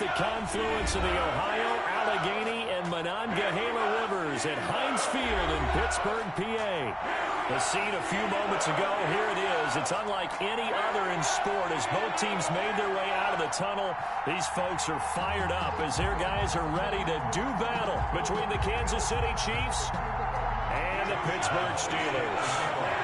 the confluence of the Ohio, Allegheny, and Monongahela rivers at Heinz Field in Pittsburgh, PA. The scene a few moments ago, here it is. It's unlike any other in sport as both teams made their way out of the tunnel. These folks are fired up as their guys are ready to do battle between the Kansas City Chiefs and the Pittsburgh Steelers.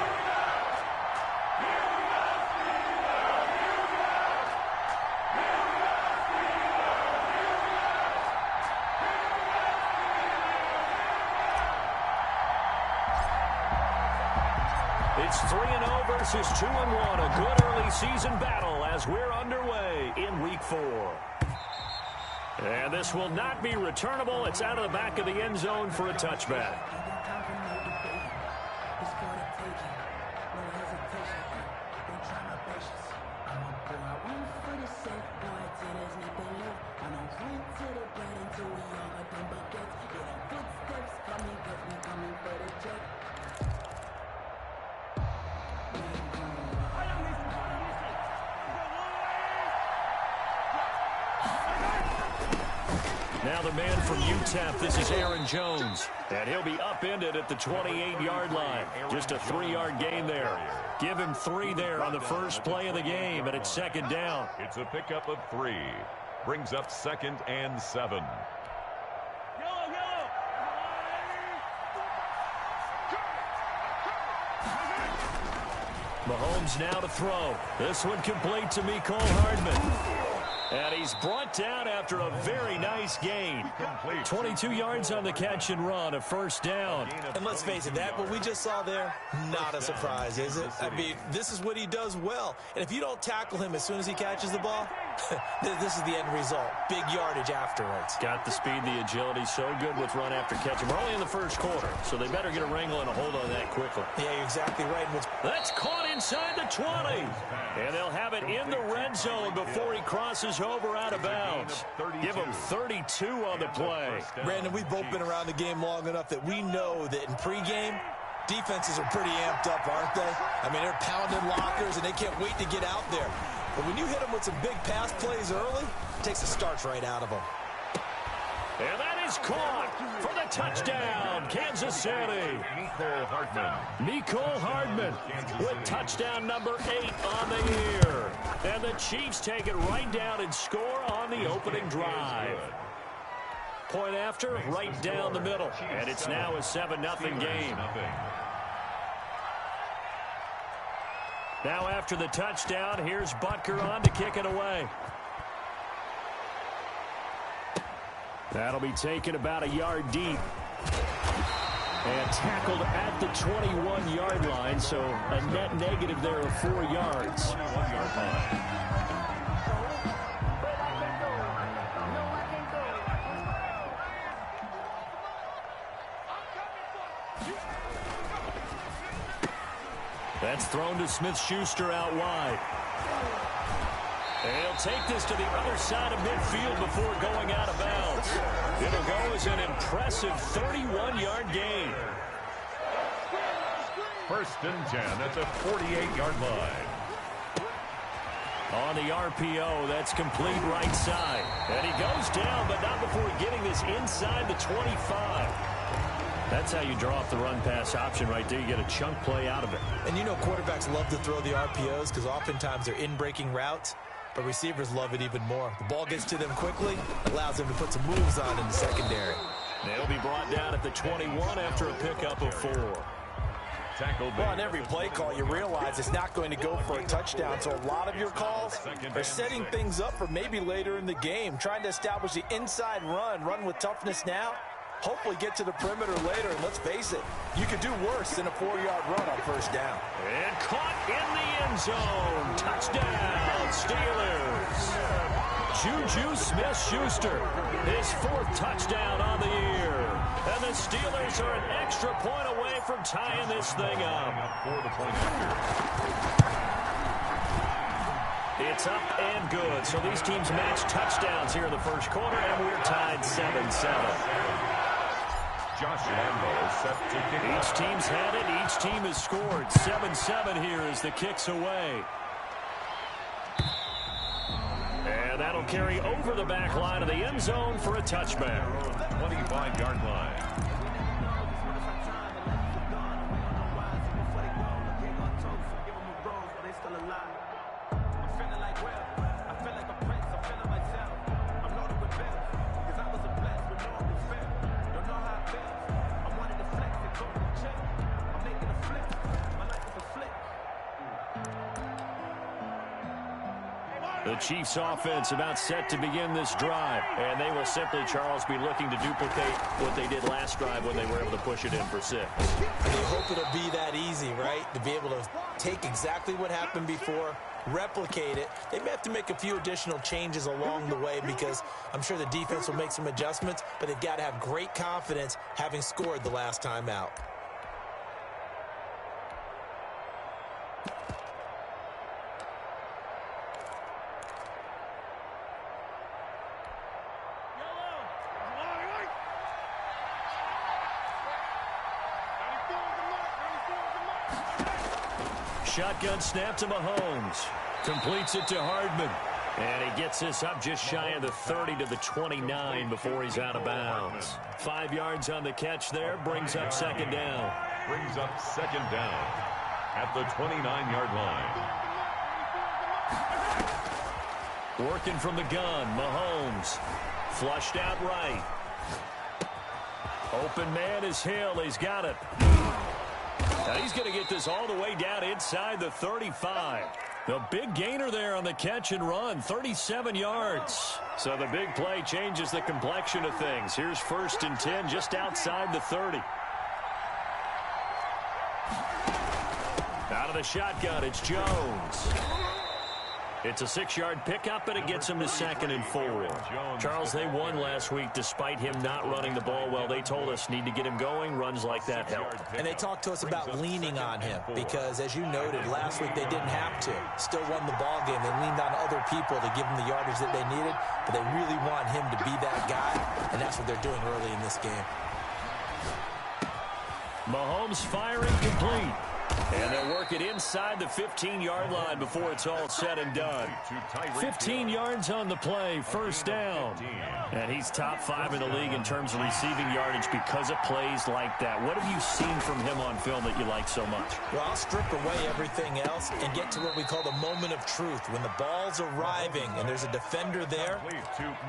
It's 3-0 versus 2-1. A good early season battle as we're underway in Week 4. And this will not be returnable. It's out of the back of the end zone for a touchback. Now the man from UTEP, this is Aaron Jones. And he'll be upended at the 28-yard line. Just a 3-yard gain there. Give him 3 there on the first play of the game, and it's second down. It's a pickup of 3. Brings up 2nd and 7. Mahomes now to throw. This one complete to Mecole Hardman. And he's brought down after a very nice gain. 22 yards on the catch and run, a first down. And let's face it, that what we just saw there, not a surprise, is it? I mean, this is what he does well. And if you don't tackle him as soon as he catches the ball, this is the end result. Big yardage afterwards. Got the speed, the agility, so good with run after catch. We're only in the first quarter, so they better get a wrangle and a hold on that quickly. Yeah, you're exactly right. That's caught inside the 20. And they'll have it in the red zone before he crosses over out of bounds. Give him 32 on the play. Brandon, we've both been around the game long enough that we know that in pregame, defenses are pretty amped up, aren't they? I mean, they're pounding lockers, and they can't wait to get out there. But when you hit them with some big pass plays early, it takes the starch right out of them. And that is caught for the touchdown, Kansas City. Mecole Hardman with touchdown number 8 on the year. And the Chiefs take it right down and score on the opening drive. Point after, right down the middle. And it's now a 7-0 game. Now after the touchdown, here's Butker on to kick it away. That'll be taken about a yard deep. And tackled at the 21-yard line, so a net negative there of 4 yards. That's thrown to Smith-Schuster out wide. And he'll take this to the other side of midfield before going out of bounds. It'll go as an impressive 31-yard gain. 1st and 10 at the 48-yard line. On the RPO, that's complete right side. And he goes down, but not before getting this inside the 25. That's how you draw off the run-pass option right there. You get a chunk play out of it. And you know quarterbacks love to throw the RPOs because oftentimes they're in-breaking routes, but receivers love it even more. The ball gets to them quickly, allows them to put some moves on in the secondary. They'll be brought down at the 21 after a pickup of 4. Well, on every play call, you realize it's not going to go for a touchdown, so a lot of your calls are setting things up for maybe later in the game, trying to establish the inside run with toughness now, hopefully get to the perimeter later, and let's face it, you could do worse than a 4-yard run on 1st down. And caught in the end zone. Touchdown, Steelers. Juju Smith-Schuster, his 4th touchdown on the year. And the Steelers are an extra point away from tying this thing up. It's up and good. So these teams match touchdowns here in the first quarter, and we're tied 7-7. Josh Lambo set to kick. Each team's had it. Each team has scored. 7-7 here as the kick's away. And And that'll carry over the back line of the end zone for a touchback. 25-yard line. The Chiefs offense about set to begin this drive. And they will simply, Charles, be looking to duplicate what they did last drive when they were able to push it in for 6. They hope it'll be that easy, right? To be able to take exactly what happened before, replicate it. They may have to make a few additional changes along the way because I'm sure the defense will make some adjustments, but they've got to have great confidence having scored the last time out. Shotgun snap to Mahomes. Completes it to Hardman. And he gets this up just shy of the 30 to the 29 before he's out of bounds. 5 yards on the catch there. Brings up second down. Brings up second down at the 29-yard line. Working from the gun. Mahomes. Flushed out right. Open man is Hill. He's got it. Now he's going to get this all the way down inside the 35. The big gainer there on the catch and run, 37 yards. So the big play changes the complexion of things. Here's 1st and 10 just outside the 30. Out of the shotgun, it's Jones. It's a 6-yard pickup, and it gets him to 2nd and 4. Charles, they won last week despite him not running the ball well. They told us need to get him going. Runs like that help. And they talked to us about leaning on him because, as you noted, last week they didn't have to. Still won the ball game. They leaned on other people to give them the yardage that they needed, but they really want him to be that guy, and that's what they're doing early in this game. Mahomes firing complete. And they'll work it inside the 15-yard line before it's all said and done. 15 yards on the play, 1st down. And he's top 5 in the league in terms of receiving yardage because of plays like that. What have you seen from him on film that you like so much? Well, I'll strip away everything else and get to what we call the moment of truth. When the ball's arriving and there's a defender there,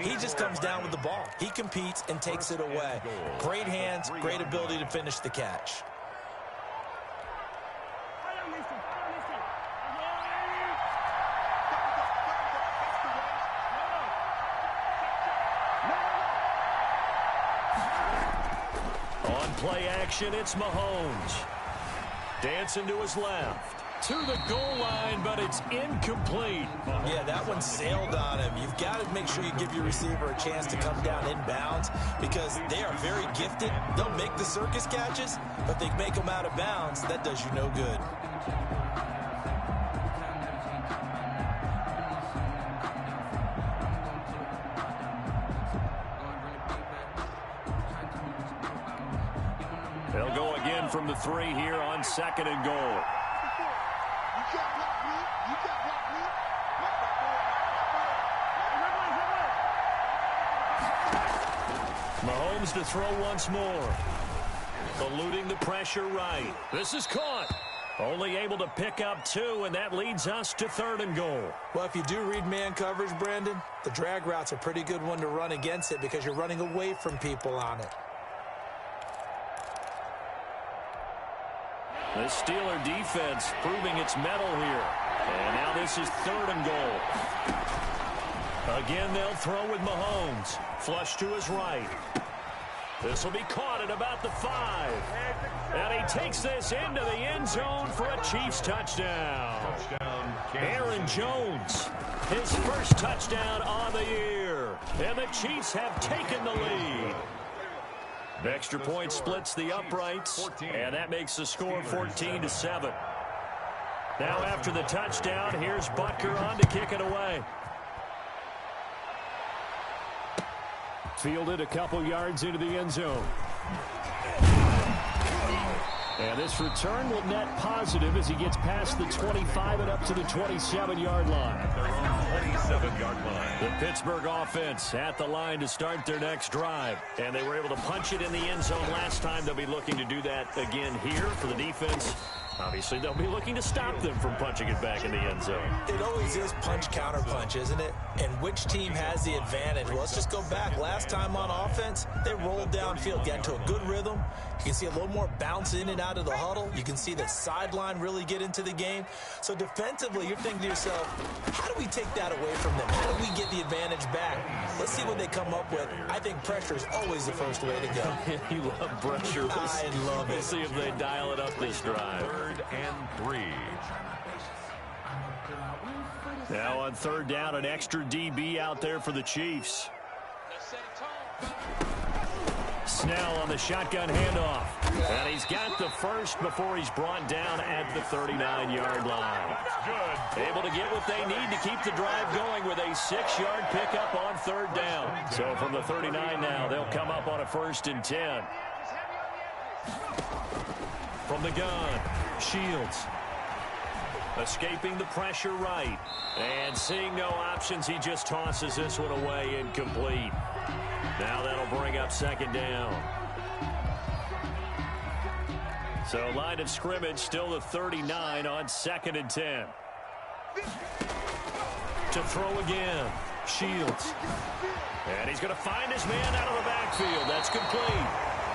he just comes down with the ball. He competes and takes it away. Great hands, great ability to finish the catch. Play action, it's Mahomes. Dancing to his left. To the goal line, but it's incomplete. Yeah, that one sailed on him. You've got to make sure you give your receiver a chance to come down inbounds because they are very gifted. They'll make the circus catches, but they make them out of bounds. That does you no good. They'll go again from the 3 here on 2nd and goal. Mahomes to throw once more. Eluding the pressure right. This is caught. Only able to pick up 2, and that leads us to 3rd and goal. Well, if you do read man coverage, Brandon, the drag route's a pretty good one to run against it because you're running away from people on it. The Steeler defense proving its mettle here. And now this is 3rd and goal. Again, they'll throw with Mahomes. Flush to his right. This will be caught at about the 5. And he takes this into the end zone for a Chiefs touchdown. Aaron Jones, his first touchdown on the year. And the Chiefs have taken the lead. The extra point splits the uprights, and that makes the score 14-7. Now after the touchdown, here's Butker on to kick it away. Fielded a couple yards into the end zone. And this return will net positive as he gets past the 25 and up to the 27-yard line. They're on the 27-yard line. The Pittsburgh offense at the line to start their next drive. And they were able to punch it in the end zone last time. They'll be looking to do that again here for the defense. Obviously, they'll be looking to stop them from punching it back in the end zone. It always is punch-counter-punch, isn't it? And which team has the advantage? Well, let's just go back. Last time on offense, they rolled downfield, got into a good rhythm. You can see a little more bounce in and out of the huddle. You can see the sideline really get into the game. So defensively, you're thinking to yourself, how do we take that away from them? How do we get the advantage back? Let's see what they come up with. I think pressure is always the first way to go. You love pressure. I love it. We'll see if they dial it up this drive. 3rd and 3. Now on 3rd down, an extra DB out there for the Chiefs. Snell on the shotgun handoff. And he's got the first before he's brought down at the 39-yard line. Good. Able to get what they need to keep the drive going with a 6-yard pickup on 3rd down. So from the 39 now, they'll come up on a 1st and 10. From the gun, Shields. Escaping the pressure right. And seeing no options, he just tosses this one away incomplete. Now that'll bring up 2nd down. So line of scrimmage still the 39 on 2nd and 10. To throw again, Shields. And he's going to find his man out of the backfield. That's complete.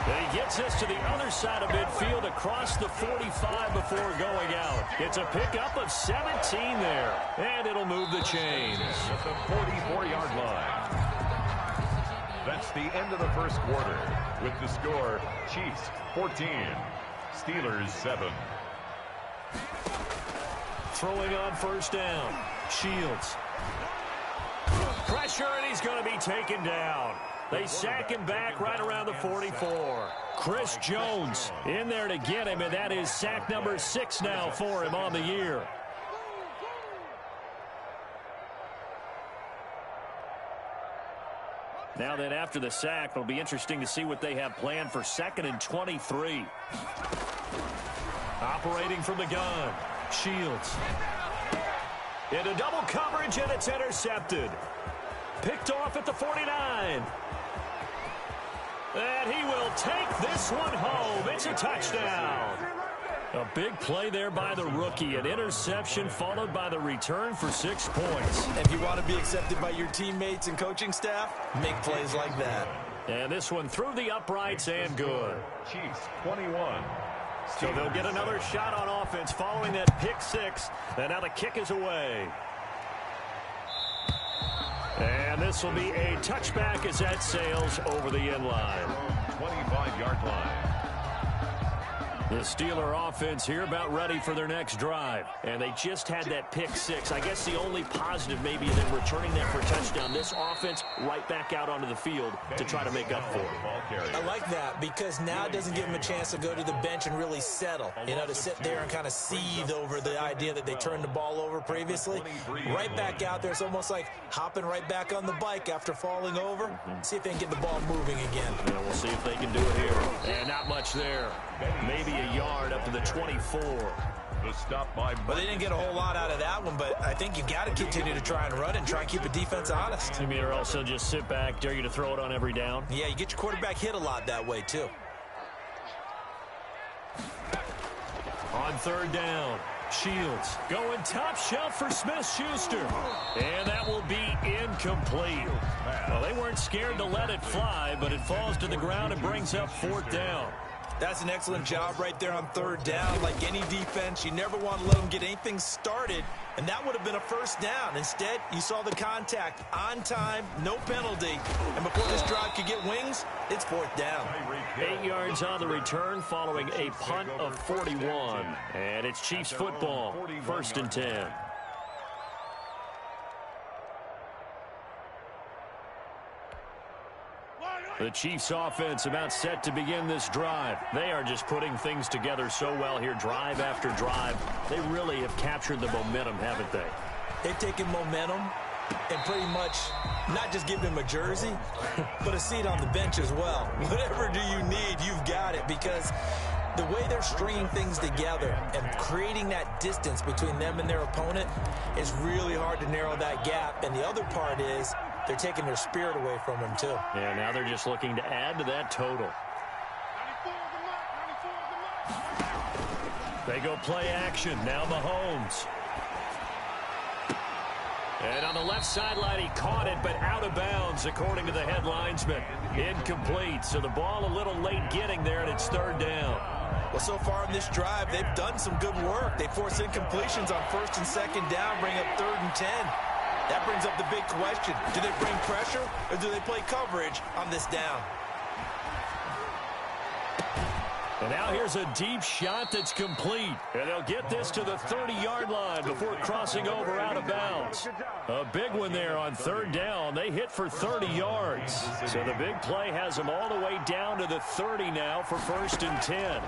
And he gets this to the other side of midfield across the 45 before going out. It's a pickup of 17 there. And it'll move the chains. At the 44-yard line. That's the end of the first quarter. With the score, Chiefs 14, Steelers 7. Throwing on 1st down, Shields. Pressure, and he's going to be taken down. They sack him back right around the 44. Chris Jones in there to get him, and that is sack number 6 now for him on the year. Now then, after the sack, it'll be interesting to see what they have planned for 2nd and 23. Operating from the gun, Shields. Into double coverage, and it's intercepted. Picked off at the 49. And he will take this one home. It's a touchdown. A big play there by the rookie. An interception followed by the return for 6 points. If you want to be accepted by your teammates and coaching staff, make plays like that. And this one through the uprights and good. Chiefs 21. So they'll get another shot on offense following that pick 6. And now the kick is away. And this will be a touchback as that sails over the end line. 25-yard line. The Steeler offense here about ready for their next drive. And they just had that pick 6. I guess the only positive maybe is them returning that for a touchdown. This offense right back out onto the field to try to make up for it. I like that because now it doesn't give them a chance to go to the bench and really settle. You know, to sit there and kind of seethe over the idea that they turned the ball over previously. Right back out there. It's almost like hopping right back on the bike after falling over. See if they can get the ball moving again. Yeah, we'll see if they can do it here. And not much there. Maybe a yard up to the 24. The stop by. But they didn't get a whole lot out of that one, but I think you got to continue to try and run and try and keep the defense honest. You mean or also just sit back, dare you to throw it on every down? Yeah, you get your quarterback hit a lot that way, too. On 3rd down, Shields going top shelf for Smith-Schuster. And that will be incomplete. Well, they weren't scared to let it fly, but it falls to the ground and brings up 4th down. That's an excellent job right there on 3rd down. Like any defense, you never want to let them get anything started, and that would have been a 1st down. Instead, you saw the contact on time, no penalty, and before this drive could get wings, it's 4th down. 8 yards on the return following a punt of 41, and it's Chiefs football, 1st and 10. The Chiefs offense about set to begin this drive. They are just putting things together so well here, drive after drive. They really have captured the momentum, haven't they? They've taken momentum and pretty much not just give him a jersey, but a seat on the bench as well. Whatever do you need, you've got it, because the way they're stringing things together and creating that distance between them and their opponent is really hard to narrow that gap. And the other part is they're taking their spirit away from them, too. Yeah, now they're just looking to add to that total. They go play action. Now Mahomes. And on the left sideline, he caught it, but out of bounds, according to the head linesman. Incomplete, so the ball a little late getting there, and it's third down. Well, so far in this drive, they've done some good work. They force incompletions on first and second down, bring up 3rd and 10. That brings up the big question. Do they bring pressure, or do they play coverage on this down? And now here's a deep shot that's complete. And they'll get this to the 30-yard line before crossing over out of bounds. A big one there on 3rd down. They hit for 30 yards. So the big play has them all the way down to the 30 now for 1st and 10.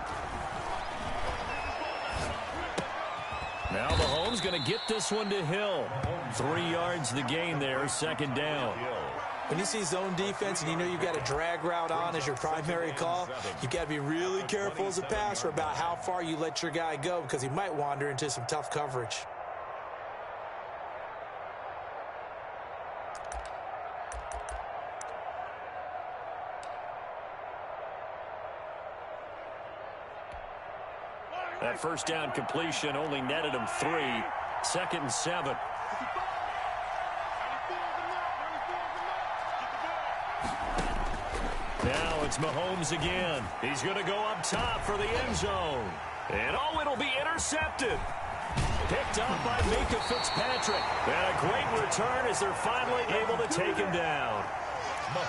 Now Mahomes going to get this one to Hill. 3 yards the gain there, 2nd down. When you see zone defense and you know you've got a drag route on as your primary call, you've got to be really careful as a passer about how far you let your guy go because he might wander into some tough coverage. That first down completion only netted him 3. 2nd and 7. Now it's Mahomes again. He's going to go up top for the end zone. And oh, it'll be intercepted. Picked up by Mika Fitzpatrick. And a great return as they're finally able to take him down.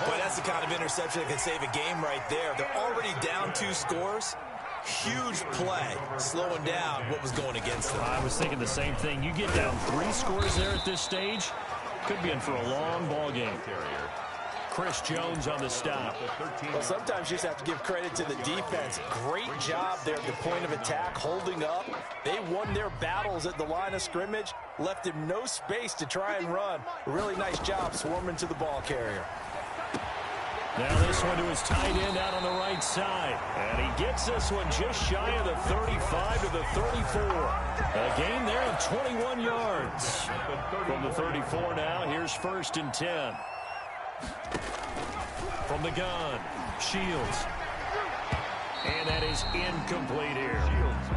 Boy, that's the kind of interception that can save a game right there. They're already down 2 scores. Huge play, slowing down what was going against them. I was thinking the same thing. You get down 3 scores there at this stage, could be in for a long ball game. Chris Jones on the stop. Well, sometimes you just have to give credit to the defense. Great job there at the point of attack, holding up. They won their battles at the line of scrimmage, left him no space to try and run. Really nice job swarming to the ball carrier. Now this one to his tight end out on the right side. And he gets this one just shy of the 35 to the 34. A gain there of 21 yards. From the 34 now, here's 1st and 10. From the gun, Shields. And that is incomplete here.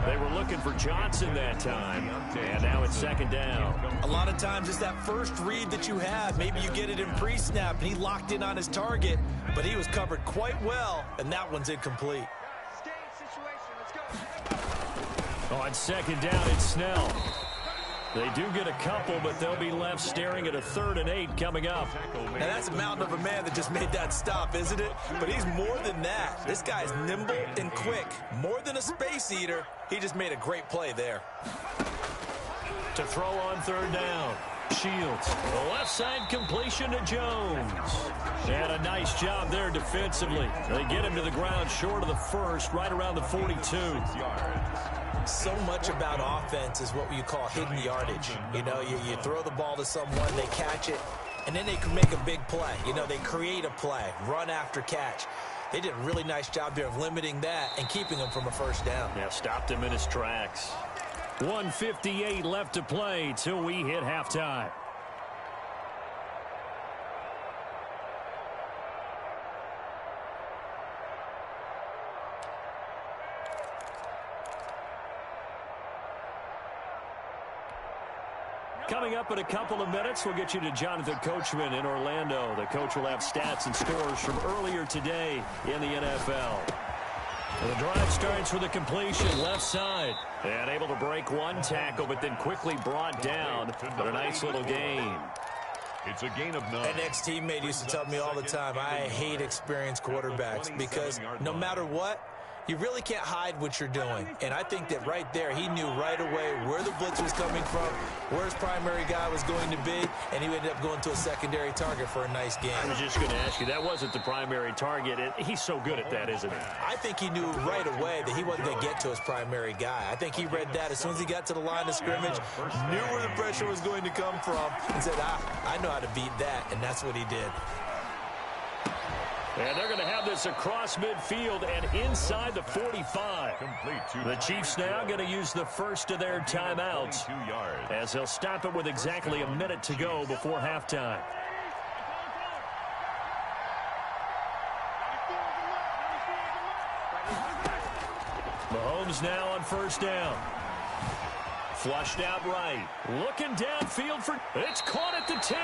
They were looking for Johnson that time. And now it's 2nd down. A lot of times it's that first read that you have. Maybe you get it in pre-snap and he locked in on his target, but he was covered quite well, and that one's incomplete. On 2nd down, it's Snell. They do get a couple, but they'll be left staring at a 3rd and 8 coming up. Now that's a mountain of a man that just made that stop, isn't it? But he's more than that. This guy's nimble and quick. More than a space eater. He just made a great play there. To throw on 3rd down. Shields. The left side completion to Jones. And a nice job there defensively. They get him to the ground short of the 1st, right around the 42. So much about offense is what you call hidden yardage. You know, you throw the ball to someone, they catch it, and then they can make a big play. You know, they create a play, run after catch. They did a really nice job there of limiting that and keeping him from a 1st down. Yeah, stopped him in his tracks. 1:58 left to play till we hit halftime. Coming up in a couple of minutes, we'll get you to Jonathan Coachman in Orlando. The coach will have stats and scores from earlier today in the NFL. Well, the drive starts with a completion left side. And able to break one tackle, but then quickly brought down. But a nice little gain. It's a gain of 9. An ex-teammate used to tell me all the time, I hate experienced quarterbacks because no matter what, you really can't hide what you're doing. And I think that right there, he knew right away where the blitz was coming from, where his primary guy was going to be, and he ended up going to a secondary target for a nice game. I was just going to ask you, that wasn't the primary target. He's so good at that, isn't he? I think he knew right away that he wasn't going to get to his primary guy. I think he read that as soon as he got to the line of scrimmage, knew where the pressure was going to come from, and said, I know how to beat that, and that's what he did. And they're going to have this across midfield and inside the 45. The Chiefs now going to use the first of their timeouts as they'll stop it with exactly a minute to go before halftime. Mahomes now on first down. Flushed out right. Looking downfield for... It's caught at the 10.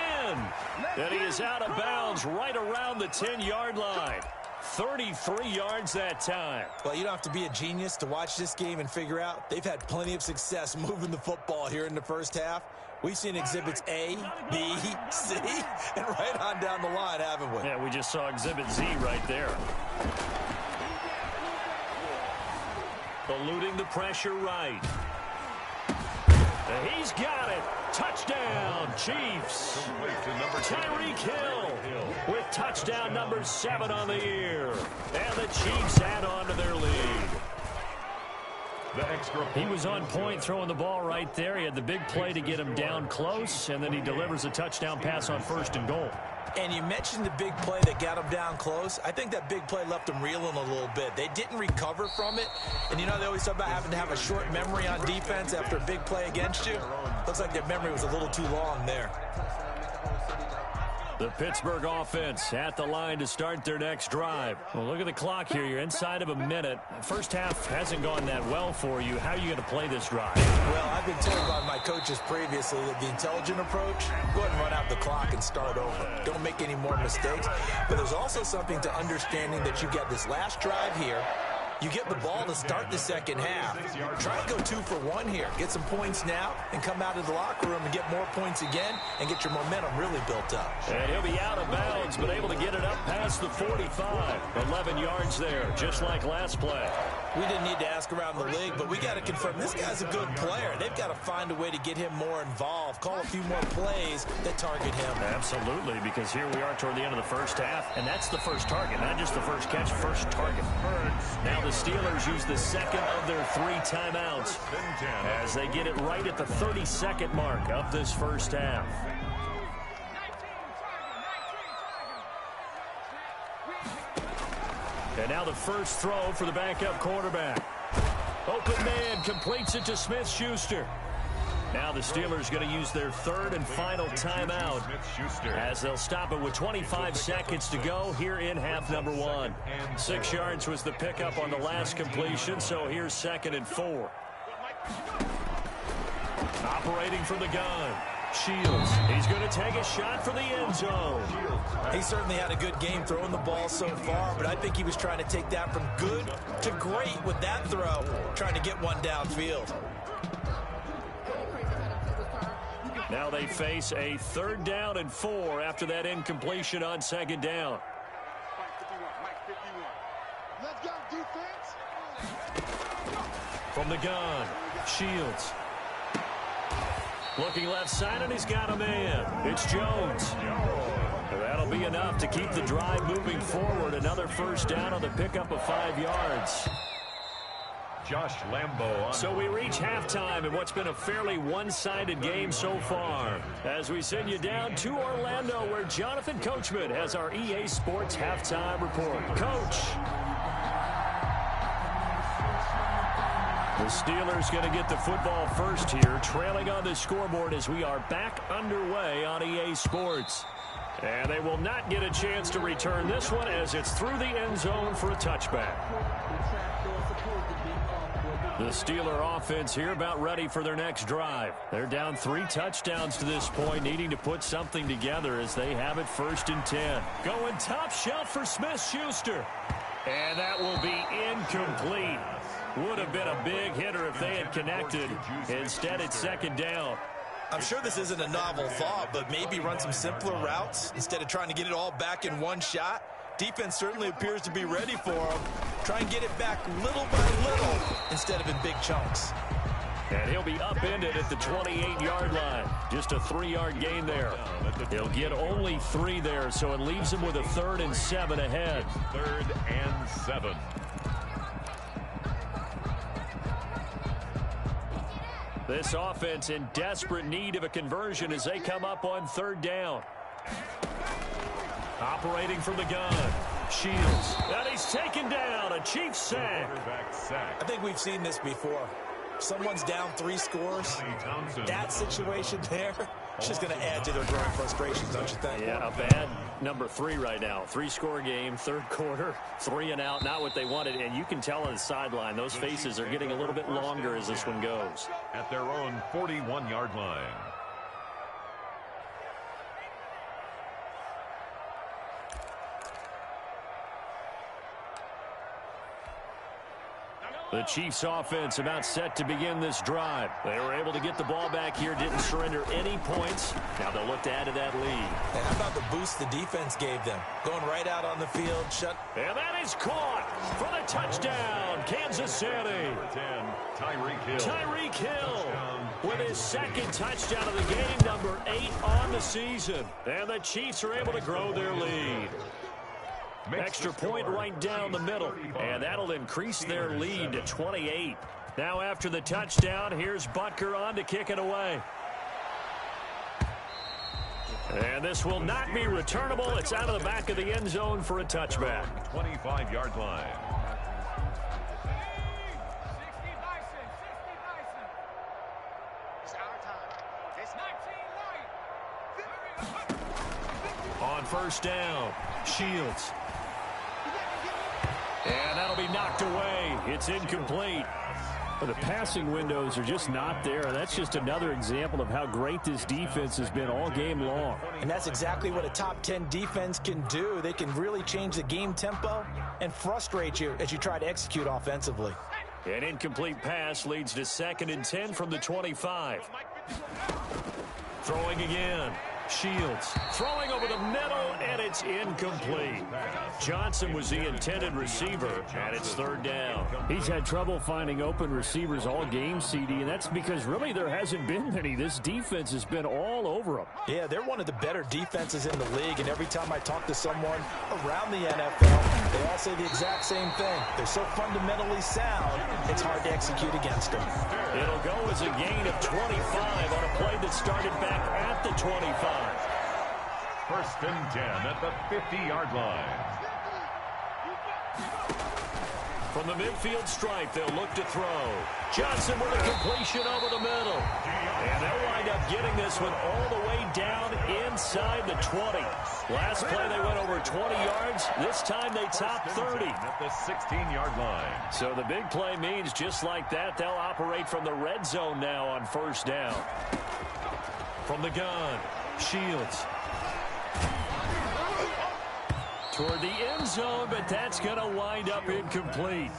And he is out of bounds right around the 10-yard line. 33 yards that time. Well, you don't have to be a genius to watch this game and figure out they've had plenty of success moving the football here in the first half. We've seen exhibits A, B, C, and right on down the line, haven't we? Yeah, we just saw exhibit Z right there. Eluding the pressure right. He's got it. Touchdown, Chiefs. Tyreek Hill with touchdown number 7 on the year. And the Chiefs add on to their lead. He was on point throwing the ball right there. He had the big play to get him down close, and then he delivers a touchdown pass on first and goal. And you mentioned the big play that got him down close. I think that big play left them reeling a little bit. They didn't recover from it. And, you know, they always talk about having to have a short memory on defense after a big play against you. Looks like their memory was a little too long there. The Pittsburgh offense at the line to start their next drive. Well, look at the clock here. You're inside of a minute. First half hasn't gone that well for you. How are you going to play this drive? Well, I've been told by my coaches previously that the intelligent approach, go ahead and run out the clock and start over. Don't make any more mistakes. But there's also something to understanding that you get this last drive here. You get the ball to start the second half. Try to go 2 for 1 here. Get some points now and come out of the locker room and get more points again and get your momentum really built up. And he'll be out of bounds, but able to get it up past the 45. 11 yards there, just like last play. We didn't need to ask around the league, but we got to confirm this guy's a good player. They've got to find a way to get him more involved, call a few more plays that target him. Absolutely, because here we are toward the end of the first half, and that's the first target, not just the first catch, first target. Now the Steelers use the second of their 3 timeouts as they get it right at the 32nd mark of this first half. And now the first throw for the backup quarterback. Open man completes it to Smith-Schuster. Now the Steelers going to use their 3rd and final timeout as they'll stop it with 25 seconds to go here in half number 1. 6 yards was the pickup on the last completion, so here's 2nd and 4. Operating from the gun. Shields. He's going to take a shot for the end zone. He certainly had a good game throwing the ball so far, but I think he was trying to take that from good to great with that throw, trying to get one downfield. Now they face a 3rd down and 4 after that incompletion on 2nd down. Let's go, defense. From the gun, Shields. Looking left side, and he's got a man. It's Jones. That'll be enough to keep the drive moving forward. Another first down on the pickup of 5 yards. Josh Lambo. So we reach halftime in what's been a fairly one-sided game so far. As we send you down to Orlando, where Jonathan Coachman has our EA Sports halftime report. Coach. The Steelers going to get the football first here, trailing on the scoreboard as we are back underway on EA Sports. And they will not get a chance to return this one as it's through the end zone for a touchback. The Steeler offense here about ready for their next drive. They're down 3 touchdowns to this point, needing to put something together as they have it 1st and 10. Going top shelf for Smith-Schuster. And that will be incomplete. Would have been a big hitter if they had connected. Instead, it's 2nd down. I'm sure this isn't a novel thought, but maybe run some simpler routes instead of trying to get it all back in one shot. Defense certainly appears to be ready for them. Try and get it back little by little instead of in big chunks. And he'll be upended at the 28-yard line. Just a 3-yard gain there. He'll get only 3 there, so it leaves him with a 3rd and 7 ahead. 3rd and 7. This offense in desperate need of a conversion as they come up on 3rd down. Operating from the gun. Shields. And he's taken down. A Chiefs sack. I think we've seen this before. Someone's down 3 scores. That situation there, it's just going to add to their growing frustrations, don't you think? Yeah, a bad number 3 right now. 3-score game, third quarter, 3 and out, not what they wanted. And you can tell on the sideline, those faces are getting a little bit longer as this one goes. At their own 41-yard line. The Chiefs offense about set to begin this drive. They were able to get the ball back here, didn't surrender any points. Now they'll look to add to that lead. And how about the boost the defense gave them? Going right out on the field, And that is caught for the touchdown, Kansas City. 10, Tyreek Hill. Tyreek Hill with his second touchdown of the game, number 8 on the season. And the Chiefs are able to grow their lead. Extra point right down the middle, and that'll increase their lead to 28. Now after the touchdown, here's Butker on to kick it away. And this will not be returnable. It's out of the back of the end zone for a touchback. 25-yard line. On first down, Shields. And that'll be knocked away. It's incomplete. Well, the passing windows are just not there. And that's just another example of how great this defense has been all game long. And that's exactly what a top 10 defense can do. They can really change the game tempo and frustrate you as you try to execute offensively. An incomplete pass leads to 2nd and 10 from the 25. Throwing again. Shields throwing over the middle, and it's incomplete. Johnson was the intended receiver, and it's 3rd down. He's had trouble finding open receivers all game, CD, and that's because really there hasn't been many. This defense has been all over them. Yeah, they're one of the better defenses in the league, and every time I talk to someone around the NFL, they all say the exact same thing. They're so fundamentally sound, it's hard to execute against them. It'll go as a gain of 25 on a play that started back at the 25. 1st and 10 at the 50-yard line. From the midfield stripe, they'll look to throw. Johnson with a completion over the middle. And they'll wind up getting this one all the way down inside the 20. Last play they went over 20 yards. This time they top 30. At the 16-yard line. So the big play means just like that, they'll operate from the red zone now on 1st down. From the gun, Shields. Toward the end zone, but that's going to wind up incomplete.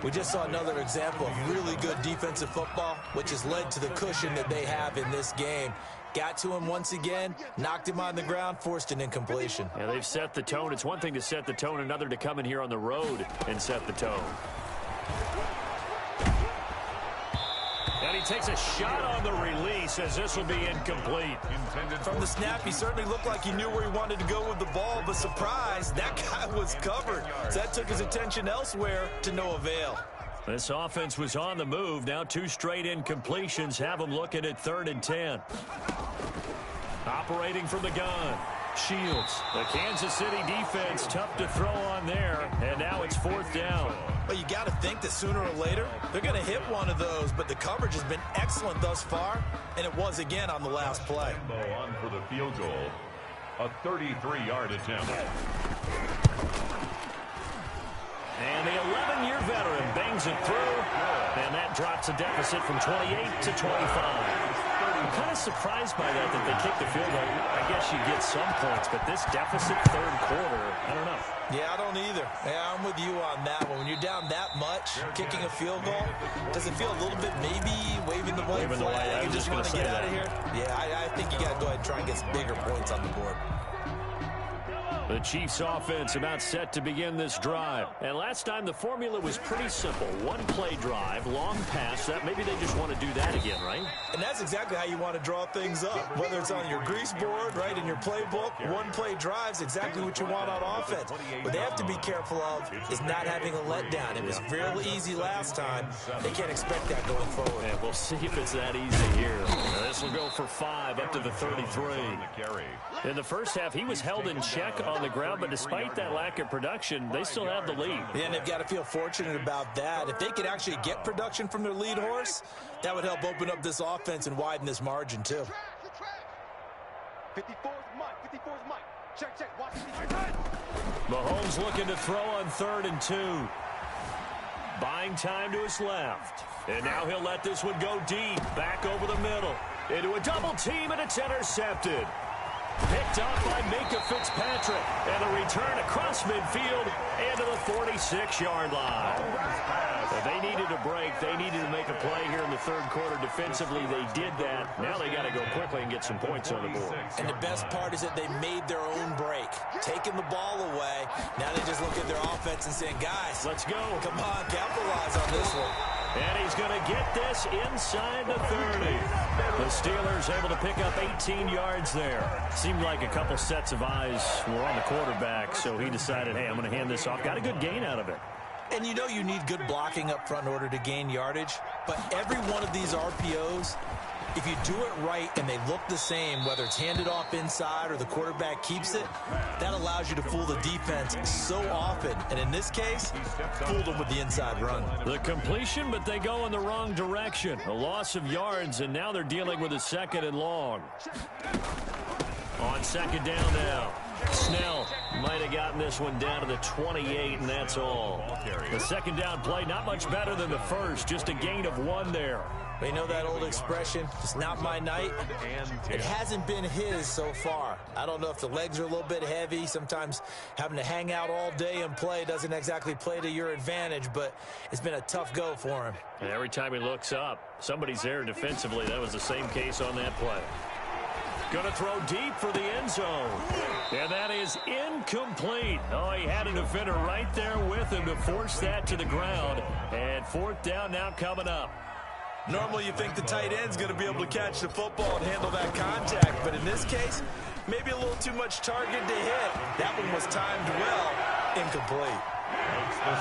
We just saw another example of really good defensive football, which has led to the cushion that they have in this game. Got to him once again, knocked him on the ground, forced an incompletion. Yeah, they've set the tone. It's one thing to set the tone, another to come in here on the road and set the tone. And he takes a shot on the release as this will be incomplete. From the snap, he certainly looked like he knew where he wanted to go with the ball, but surprise, that guy was covered. So that took his attention elsewhere to no avail. This offense was on the move. Now 2 straight incompletions have them looking at 3rd and 10. Operating from the gun. Shields. The Kansas City defense tough to throw on there. And now it's 4th down. Well, you got to think that sooner or later they're going to hit one of those, but the coverage has been excellent thus far, and it was again on the last play. On for the field goal. A 33-yard attempt. And the 11-year veteran bangs it through, and that drops a deficit from 28 to 25. I'm kind of surprised by that they kicked the field goal. I guess you get some points, but this deficit 3rd quarter, I don't know. Yeah, I don't either. Yeah, I'm with you on that one. When you're down that much, kicking a field goal, does it feel a little bit maybe waving the white flag? You just want to get out of here? Yeah, I think you got to go ahead and try and get some bigger points on the board. The Chiefs offense about set to begin this drive. And last time the formula was pretty simple. 1-play drive, long pass. That maybe they just want to do that again, right? And that's exactly how you want to draw things up. Whether it's on your grease board, right, in your playbook, 1-play drive's exactly what you want on offense. What they have to be careful of is not having a letdown. It was fairly easy last time. They can't expect that going forward. And we'll see if it's that easy here. This will go for 5 up to the 33. In the first half, he was held in check on on the ground, but despite that lack of production, they still have the lead. Yeah, and they've got to feel fortunate about that. If they could actually get production from their lead horse, that would help open up this offense and widen this margin, too. 54's Mike. Check. Watch it. Mahomes looking to throw on 3rd and 2. Buying time to his left. And now he'll let this one go deep. Back over the middle. Into a double team, and it's intercepted. Picked up by Minka Fitzpatrick. And a return across midfield into the 46-yard line. If they needed a break, they needed to make a play here in the 3rd quarter. Defensively, they did that. Now they got to go quickly and get some points on the board. And the best part is that they made their own break. Taking the ball away. Now they just look at their offense and saying, guys, let's go. Come on, capitalize on this one. And he's going to get this inside the 30. The Steelers able to pick up 18 yards there. Seemed like a couple sets of eyes were on the quarterback, so he decided, hey, I'm going to hand this off. Got a good gain out of it. And you know you need good blocking up front in order to gain yardage, but every one of these RPOs, if you do it right and they look the same, whether it's handed off inside or the quarterback keeps it, that allows you to fool the defense so often. And in this case, fooled them with the inside run. The completion, but they go in the wrong direction. A loss of yards, and now they're dealing with a 2nd and long. On 2nd down now. Snell might have gotten this one down to the 28, and that's all. The 2nd down play, not much better than the first, just a gain of 1 there. You know that old expression, it's not my night? It hasn't been his so far. I don't know if the legs are a little bit heavy. Sometimes having to hang out all day and play doesn't exactly play to your advantage, but it's been a tough go for him. And every time he looks up, somebody's there defensively. That was the same case on that play. Going to throw deep for the end zone. And that is incomplete. Oh, he had a defender right there with him to force that to the ground. And 4th down now coming up. Normally you think the tight end's going to be able to catch the football and handle that contact, but in this case, maybe a little too much target to hit. That one was timed well, incomplete.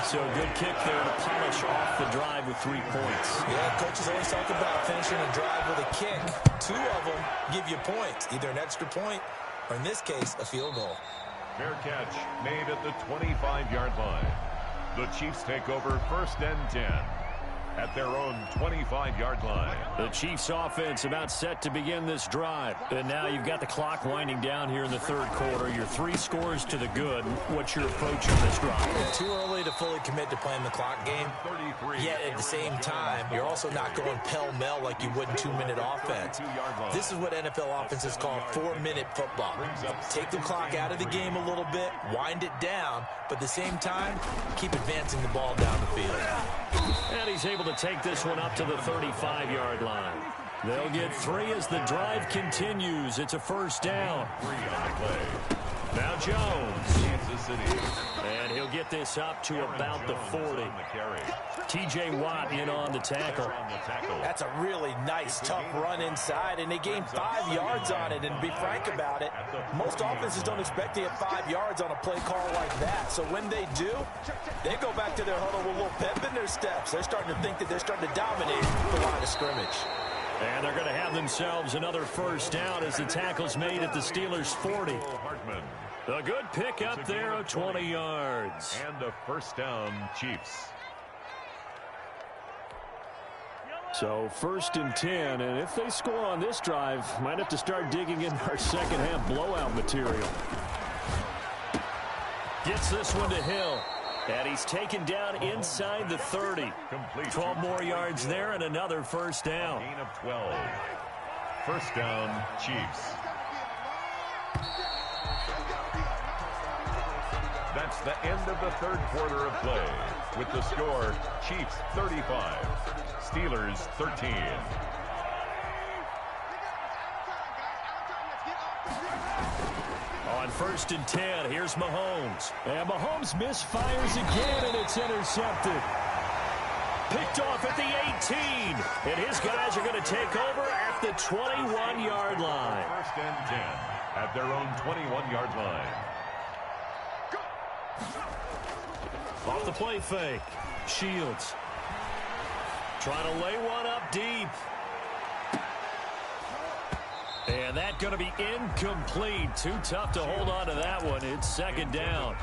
So good kick there to polish off the drive with 3 points. Yeah, coaches always talk about finishing a drive with a kick. 2 of them give you points, either an extra point or, in this case, a field goal. Fair catch made at the 25-yard line. The Chiefs take over 1st and 10. At their own 25-yard line. The Chiefs offense about set to begin this drive. And now you've got the clock winding down here in the 3rd quarter. You're 3 scores to the good. What's your approach on this drive? Too early to fully commit to playing the clock game. Yet at the same time, you're also not going pell-mell like you would in 2-minute offense. This is what NFL offenses call 4-minute football. Take the clock out of the game a little bit, wind it down, but at the same time, keep advancing the ball down the field. And he's able to take this one up to the 35-yard line. They'll get 3 as the drive continues. It's a 1st down. Now Jones. And he'll get this up to about the 40. T.J. Watt in on the tackle. That's a really nice, tough run inside, and they gained 5 yards on it. And to be frank about it, most offenses don't expect to get 5 yards on a play call like that. So when they do, they go back to their huddle with a little pep in their steps. They're starting to think that they're starting to dominate the line of scrimmage. And they're going to have themselves another 1st down as the tackle's made at the Steelers' 40. A good pick up there of 20 yards. And a 1st down, Chiefs. So 1st and 10, and if they score on this drive, might have to start digging in our 2nd half blowout material. Gets this one to Hill. And he's taken down inside the 30. 12 more yards there and another 1st down. Gain of 12. 1st down, Chiefs. That's the end of the 3rd quarter of play. With the score, Chiefs 35, Steelers 13. On 1st and 10, here's Mahomes. And Mahomes misfires again, and it's intercepted. Picked off at the 18. And his guys are going to take over at the 21-yard line. 1st and 10 at their own 21-yard line. Off the play fake. Shields. Trying to lay one up deep. And that going to be incomplete. Too tough to hold on to that one. It's second down.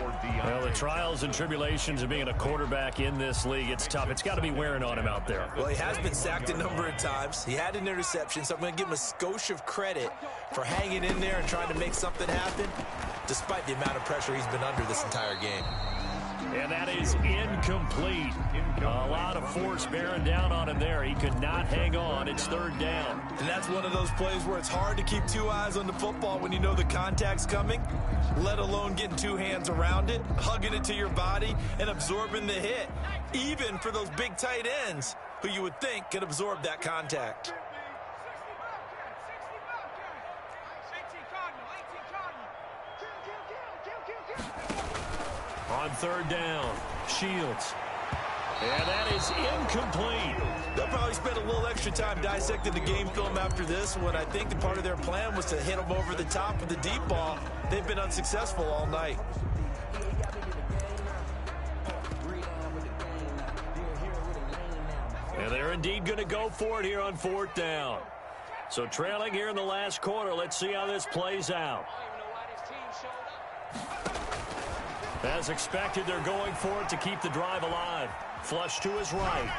Well, the trials and tribulations of being a quarterback in this league, it's tough. It's got to be wearing on him out there. Well, he has been sacked a number of times. He had an interception, so I'm going to give him a skosh of credit for hanging in there and trying to make something happen, despite the amount of pressure he's been under this entire game. And that is incomplete. A lot of force bearing down on him there. He could not hang on. It's third down. And that's one of those plays where it's hard to keep two eyes on the football when you know the contact's coming, let alone getting two hands around it, hugging it to your body, and absorbing the hit, even for those big tight ends who you would think could absorb that contact. On third down, Shields. And that is incomplete. They'll probably spend a little extra time dissecting the game film after this when I think the part of their plan was to hit them over the top with the deep ball. They've been unsuccessful all night. And they're indeed going to go for it here on fourth down. So trailing here in the last quarter. Let's see how this plays out. As expected, they're going for it to keep the drive alive. Flush to his right.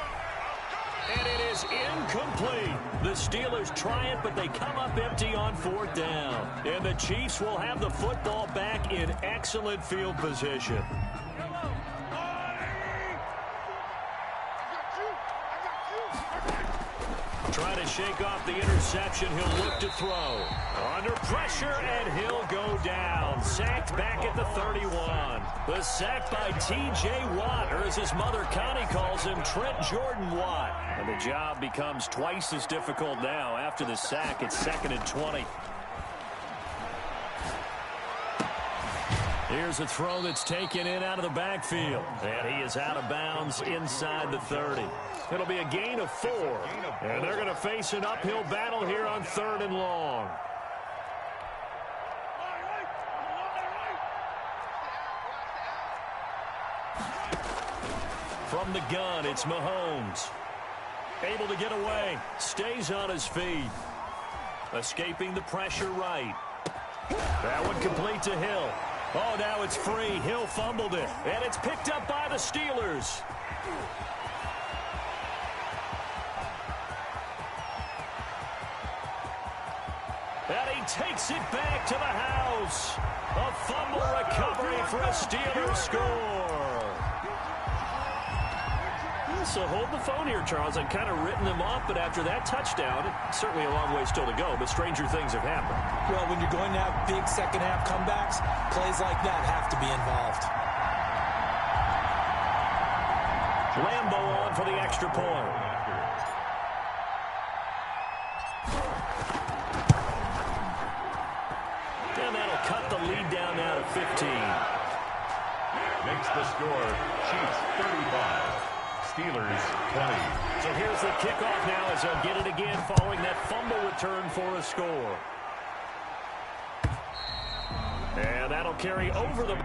And it is incomplete. The Steelers try it, but they come up empty on fourth down. And the Chiefs will have the football back in excellent field position. Trying to shake off the interception. He'll look to throw. Under pressure, and he'll go down. Sacked back at the 31. The sack by T.J. Watt, or as his mother Connie calls him, Trent Jordan Watt. And the job becomes twice as difficult now. After the sack, it's 2nd and 20. Here's a throw that's taken in out of the backfield. And he is out of bounds inside the 30. It'll be a gain of 4. And they're going to face an uphill battle here on 3rd and long. From the gun, it's Mahomes. Able to get away. Stays on his feet. Escaping the pressure right. That one complete to Hill. Oh, now it's free. Hill fumbled it. And it's picked up by the Steelers. And he takes it back to the house. A fumble recovery for a Steelers score. So hold the phone here, Charles. I'd kind of written them off, but after that touchdown, it's certainly a long way still to go, but stranger things have happened. Well, when you're going to have big second-half comebacks, plays like that have to be involved. Lambo on for the extra point. And that'll cut the lead down now to 15. Makes the score Chiefs 35. Steelers 20. So here's the kickoff now as they'll get it again following that fumble return for a score. And that'll carry over the...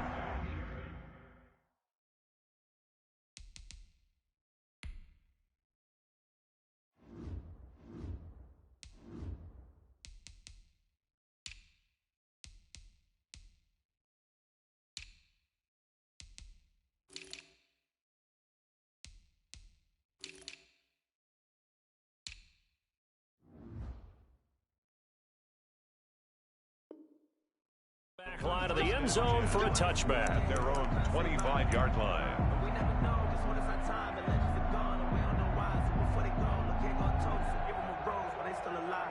back line of the end zone for a touchback. Their own 25-yard line. We never know just when it's our time. The legends are gone and we don't know why. So before they go, look here, go toast. Give them a rose, but they still alive.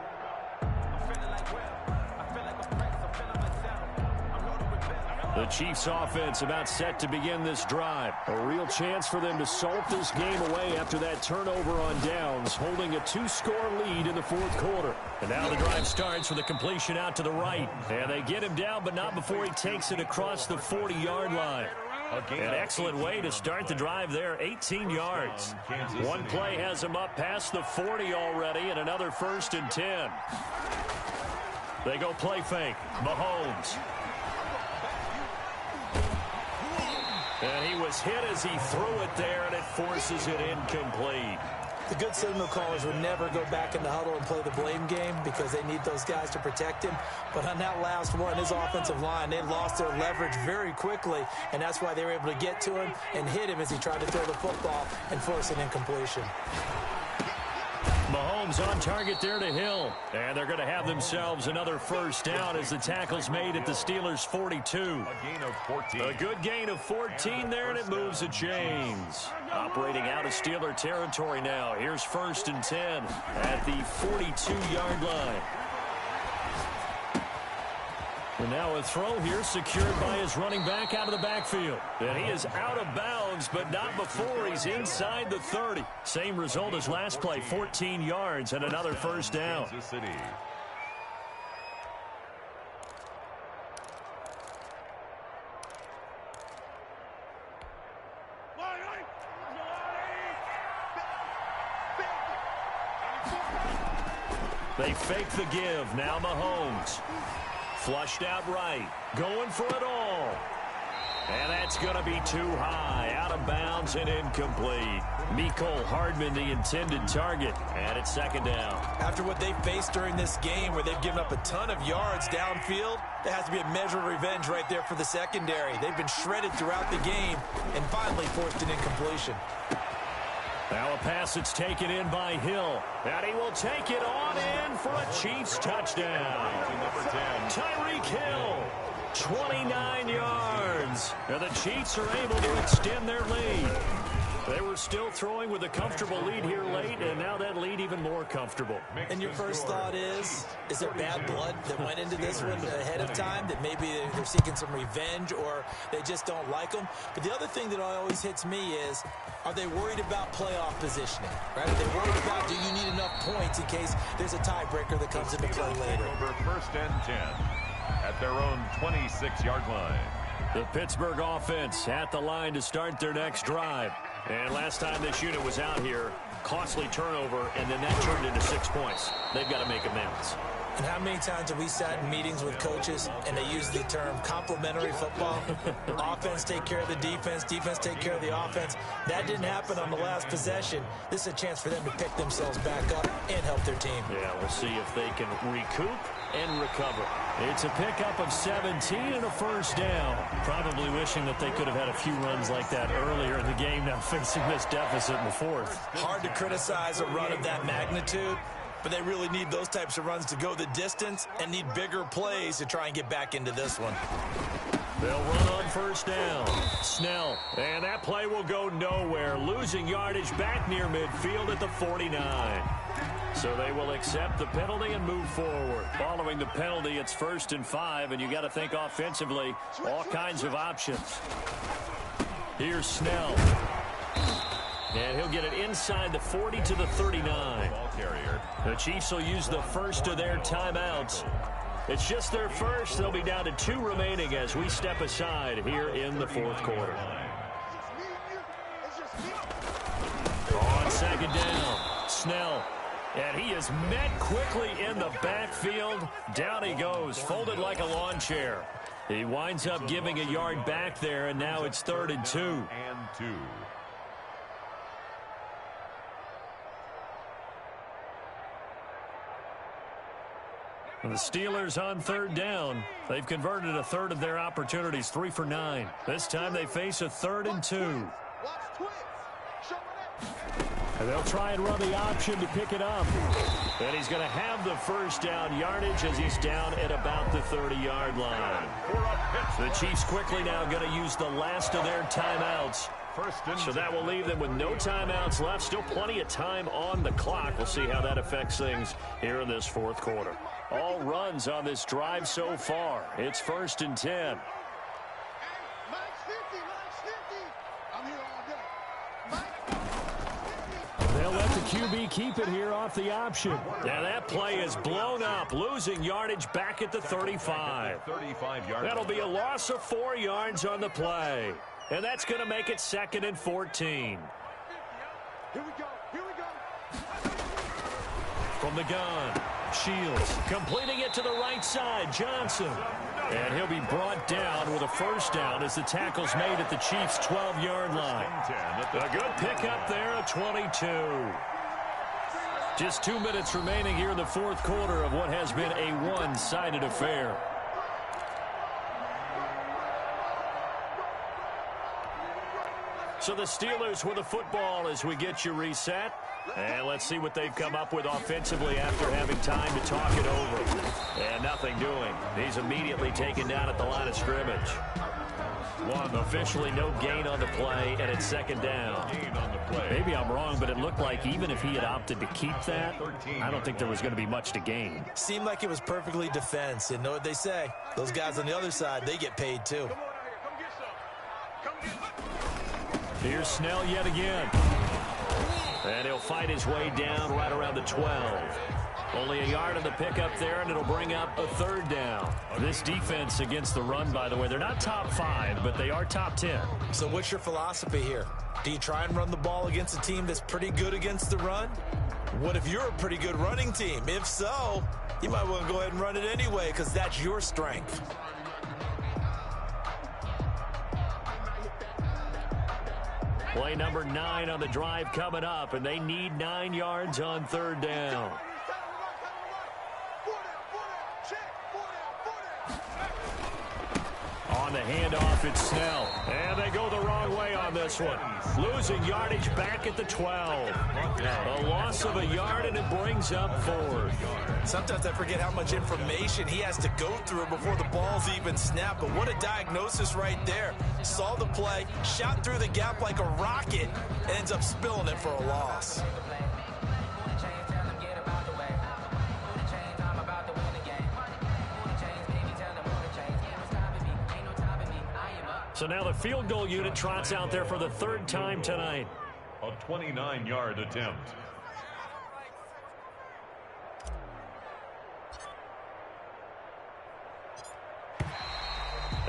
I'm feeling like Will. I feel like a prince. I'm feeling myself. I'm rolling with Bill. The Chiefs offense about set to begin this drive. A real chance for them to salt this game away after that turnover on downs, holding a 2-score lead in the fourth quarter. And now the drive starts with a completion out to the right. And they get him down, but not before he takes it across the 40-yard line. An excellent way to start the drive there, 18 yards. One play has him up past the 40 already, and another 1st and 10. They go play fake. Mahomes. And he was hit as he threw it there, and it forces it incomplete. The good signal callers would never go back in the huddle and play the blame game because they need those guys to protect him. But on that last one, his offensive line, they lost their leverage very quickly, and that's why they were able to get to him and hit him as he tried to throw the football and force an incompletion. Mahomes on target there to Hill. And they're going to have themselves another first down as the tackle's made at the Steelers' 42. A gain of 14. A good gain of 14 there, and it moves the chains. Operating out of Steeler territory now. Here's 1st and 10 at the 42-yard line. And now a throw here secured by his running back out of the backfield. And he is out of bounds, but not before he's inside the 30. Same result as last play, 14 yards and another first down. Kansas City. They fake the give. Now Mahomes. Flushed out right. Going for it all. And that's going to be too high. Out of bounds and incomplete. Mecole Hardman, the intended target. And it's 2nd down. After what they faced during this game where they've given up a ton of yards downfield, there has to be a measure of revenge right there for the secondary. They've been shredded throughout the game and finally forced an incompletion. Now a pass that's taken in by Hill. And he will take it on in for a Chiefs touchdown. Number 10. Tyreek Hill, 29 yards. And the Chiefs are able to extend their lead. They were still throwing with a comfortable lead here late, and now that lead even more comfortable. And your first thought is there bad blood that went into this one ahead of time, that maybe they're seeking some revenge or they just don't like them? But the other thing that always hits me is, are they worried about playoff positioning? Right? Are they worried about, do you need enough points in case there's a tiebreaker that comes into play later? Over 1st and 10 at their own 26-yard line. The Pittsburgh offense at the line to start their next drive. And last time this unit was out here, costly turnover, and then that turned into 6 points. They've got to make amends. And how many times have we sat in meetings with coaches and they use the term complementary football? Offense take care of the defense, defense take care of the offense. That didn't happen on the last possession. This is a chance for them to pick themselves back up and help their team. Yeah, we'll see if they can recoup and recover. It's a pickup of 17 and a first down. Probably wishing that they could have had a few runs like that earlier in the game, now facing this deficit in the 4th. Hard to criticize a run of that magnitude, but they really need those types of runs to go the distance and need bigger plays to try and get back into this one. They'll run on first down. Snell. And that play will go nowhere. Losing yardage back near midfield at the 49. So they will accept the penalty and move forward. Following the penalty, it's 1st and 5, and you got to think offensively, all kinds of options. Here's Snell. And he'll get it inside the 40 to the 39. Ball carrier. The Chiefs will use the first of their timeouts. It's just their first. They'll be down to 2 remaining as we step aside here in the 4th quarter. On 2nd down, Snell. And he is met quickly in the backfield. Down he goes, folded like a lawn chair. He winds up giving a yard back there, and now it's 3rd and 2. And 2. The Steelers on 3rd down. They've converted a third of their opportunities, 3 for 9. This time they face a 3rd and 2. And they'll try and run the option to pick it up. And he's going to have the first down yardage as he's down at about the 30-yard line. The Chiefs quickly now going to use the last of their timeouts. So that will leave them with no timeouts left. Still plenty of time on the clock. We'll see how that affects things here in this 4th quarter. All runs on this drive so far. It's 1st and 10. They'll let the QB keep it here off the option. Now that play is blown up, losing yardage back at the 35. 35-yard. That'll be a loss of 4 yards on the play. And that's going to make it 2nd and 14. Here we go. Here we go. From the gun, Shields completing it to the right side. Johnson. And he'll be brought down with a first down as the tackle's made at the Chiefs' 12-yard line. A good pickup there at 22. Just 2 minutes remaining here in the fourth quarter of what has been a one-sided affair. So the Steelers with the football as we get you reset. And let's see what they've come up with offensively after having time to talk it over. And nothing doing. He's immediately taken down at the line of scrimmage. Officially no gain on the play, and it's second down. Maybe I'm wrong, but it looked like even if he had opted to keep that, I don't think there was going to be much to gain. Seemed like it was perfectly defense. And know what they say? Those guys on the other side, they get paid too. Here's Snell yet again. And he'll fight his way down right around the 12. Only a yard on the pickup there, and it'll bring up a third down. This defense against the run, by the way, they're not top 5, but they are top 10. So what's your philosophy here? Do you try and run the ball against a team that's pretty good against the run? What if you're a pretty good running team? If so, you might want to go ahead and run it anyway because that's your strength. Play number 9 on the drive coming up, and they need 9 yards on third down. On the handoff, it's Snell. And they go the wrong way on this one. Losing yardage back at the 12. A loss of a yard, and it brings up 4. Sometimes I forget how much information he has to go through before the ball's even snapped. But what a diagnosis right there. Saw the play, shot through the gap like a rocket, and ends up spilling it for a loss. So now the field goal unit trots out there for the third time tonight. A 29-yard attempt.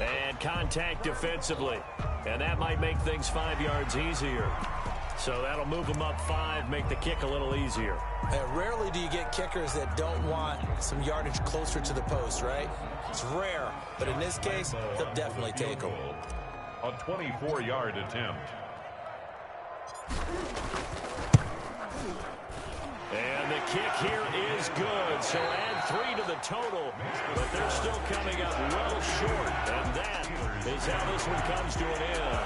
And contact defensively. And that might make things 5 yards easier. So that'll move them up 5, make the kick a little easier. Rarely do you get kickers that don't want some yardage closer to the post, right? It's rare, but in this case, they'll definitely take them. A 24-yard attempt. And the kick here is good. So add 3 to the total, but they're still coming up well short. And that is how this one comes to an end.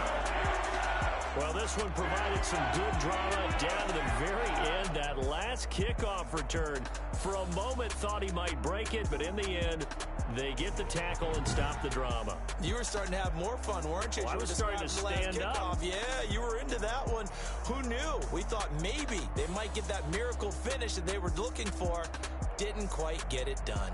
Well, this one provided some good drama down to the very end. That last kickoff return, for a moment, thought he might break it, but in the end, they get the tackle and stop the drama. You were starting to have more fun, weren't you? Well, I was starting to stand up. Yeah, you were into that one. Who knew? We thought maybe they might get that miracle finish that they were looking for. Didn't quite get it done.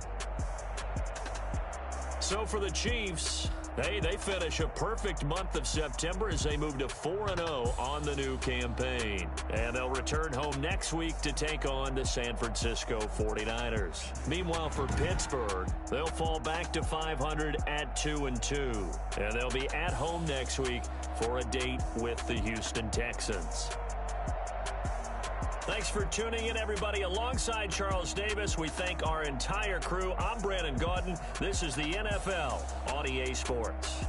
So for the Chiefs, they finish a perfect month of September as they move to 4-0 on the new campaign. And they'll return home next week to take on the San Francisco 49ers. Meanwhile, for Pittsburgh, they'll fall back to 500 at 2-2. And they'll be at home next week for a date with the Houston Texans. Thanks for tuning in, everybody. Alongside Charles Davis, we thank our entire crew. I'm Brandon Gaudin. This is the NFL on EA Sports.